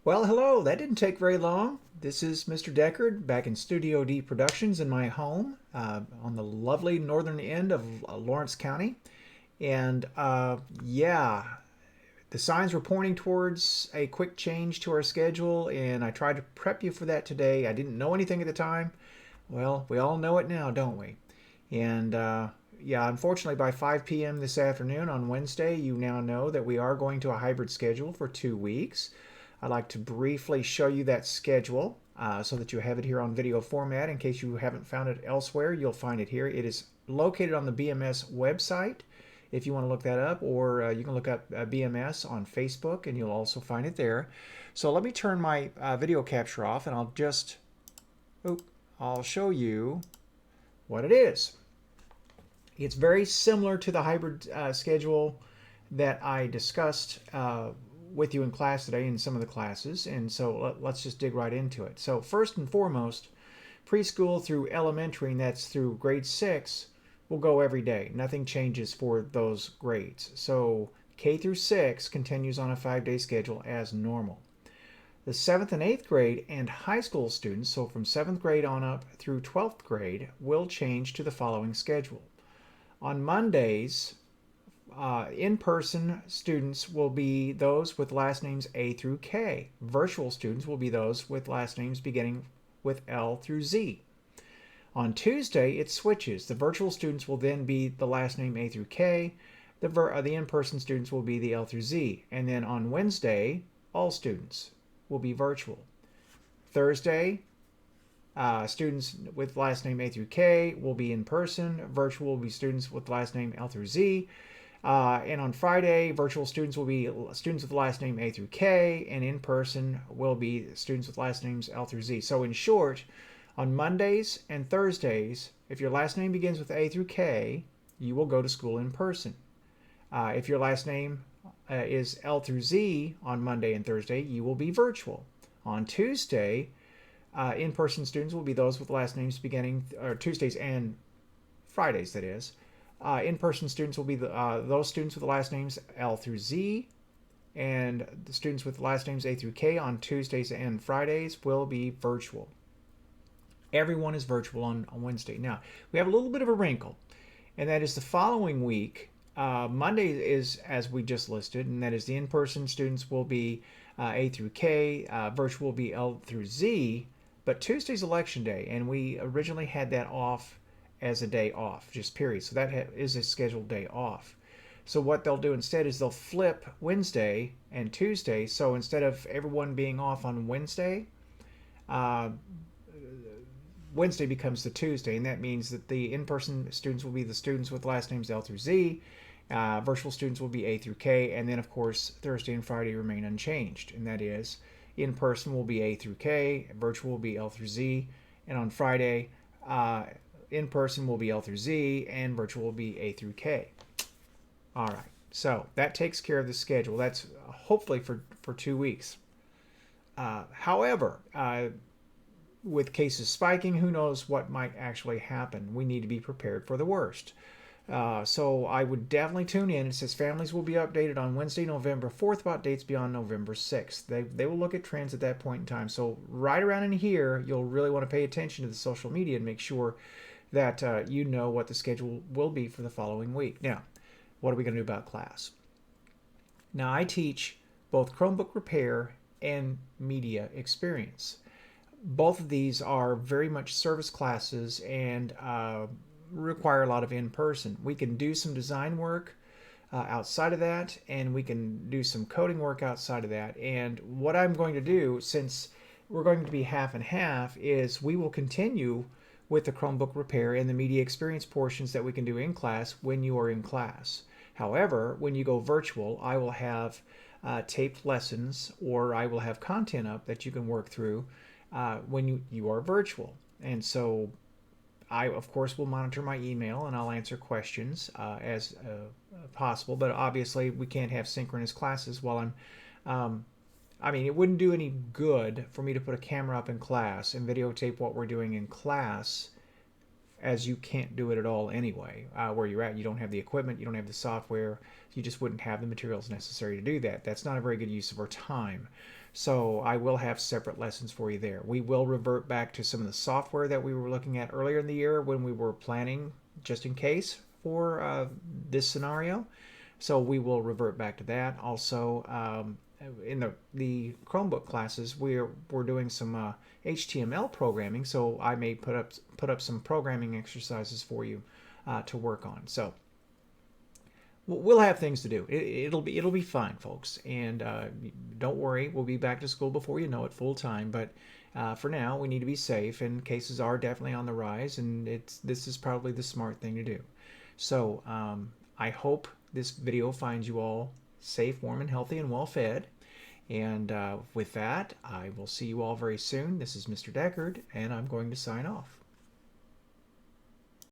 Well, hello. That didn't take very long. This is Mr. Deckard back in Studio D Productions in my home on the lovely northern end of Lawrence County. And yeah, the signs were pointing towards a quick change to our schedule, and I tried to prep you for that today. I didn't know anything at the time. Well, we all know it now, don't we? And yeah, unfortunately, by 5 p.m. this afternoon on Wednesday, you now know that we are going to a hybrid schedule for 2 weeks. I'd like to briefly show you that schedule so that you have it here on video format. In case you haven't found it elsewhere, you'll find it here. It is located on the BMS website if you want to look that up, or you can look up BMS on Facebook and you'll also find it there. So let me turn my video capture off and I'll show you what it is. It's very similar to the hybrid schedule that I discussed with you in class today in some of the classes, and so let's just dig right into it. So first and foremost, preschool through elementary, and that's through grade 6, will go every day. Nothing changes for those grades. So K through 6 continues on a 5-day schedule as normal. The 7th and 8th grade and high school students, so from 7th grade on up through 12th grade, will change to the following schedule. On Mondays, in-person students will be those with last names A through K. Virtual students will be those with last names beginning with L through Z. On Tuesday, it switches. The virtual students will then be the last name A through K. The in-person students will be the L through Z. And then on Wednesday, all students will be virtual. Thursday, students with last name A through K will be in person. Virtual will be students with last name L through Z. And on Friday, virtual students will be students with last name A through K, and in person will be students with last names L through Z. So in short, on Mondays and Thursdays, if your last name begins with A through K, you will go to school in person. If your last name is L through Z on Monday and Thursday, you will be virtual. On Tuesday, in-person students will be those with last names beginning, or Tuesdays and Fridays, that is. In-person students will be those students with the last names L through Z, and the students with last names A through K on Tuesdays and Fridays will be virtual. Everyone is virtual on Wednesday. Now, we have a little bit of a wrinkle, and that is the following week. Monday is as we just listed, and that is the in-person students will be A through K, virtual will be L through Z, but Tuesday's election day, and we originally had that off as a day off, just period. So that is a scheduled day off. So what they'll do instead is they'll flip Wednesday and Tuesday. So instead of everyone being off on Wednesday, Wednesday becomes the Tuesday, and that means that the in-person students will be the students with last names L through Z, virtual students will be A through K, and then of course Thursday and Friday remain unchanged, and that is in-person will be A through K, virtual will be L through Z, and on Friday in-person will be L through Z, and virtual will be A through K. All right, so that takes care of the schedule. That's hopefully for 2 weeks. However, with cases spiking, who knows what might actually happen. We need to be prepared for the worst. So I would definitely tune in. It says families will be updated on Wednesday, November 4th about dates beyond November 6th. They will look at trends at that point in time. So right around in here, you'll really want to pay attention to the social media and make sure that you know what the schedule will be for the following week. Now, what are we going to do about class? Now, I teach both Chromebook repair and media experience. Both of these are very much service classes and require a lot of in-person. We can do some design work outside of that, and we can do some coding work outside of that. And what I'm going to do, since we're going to be half and half, is we will continue with the Chromebook repair and the media experience portions that we can do in class when you are in class. However, when you go virtual, I will have taped lessons, or I will have content up that you can work through when you are virtual. And so I, of course, will monitor my email and I'll answer questions as possible. But obviously, we can't have synchronous classes while I'm I mean, it wouldn't do any good for me to put a camera up in class and videotape what we're doing in class as you can't do it at all anyway. Where you're at, you don't have the equipment, you don't have the software, you just wouldn't have the materials necessary to do that. That's not a very good use of our time. So I will have separate lessons for you there. We will revert back to some of the software that we were looking at earlier in the year when we were planning just in case for this scenario. So we will revert back to that. Also, in the Chromebook classes, we're doing some HTML programming. So I may put up some programming exercises for you to work on. So we'll have things to do. It'll be fine, folks. And don't worry, we'll be back to school before you know it, full time. But for now, we need to be safe, and cases are definitely on the rise. And this is probably the smart thing to do. So I hope this video finds you all safe, warm, and healthy, and well fed. And with that, I will see you all very soon. This is Mr. Deckard, and I'm going to sign off.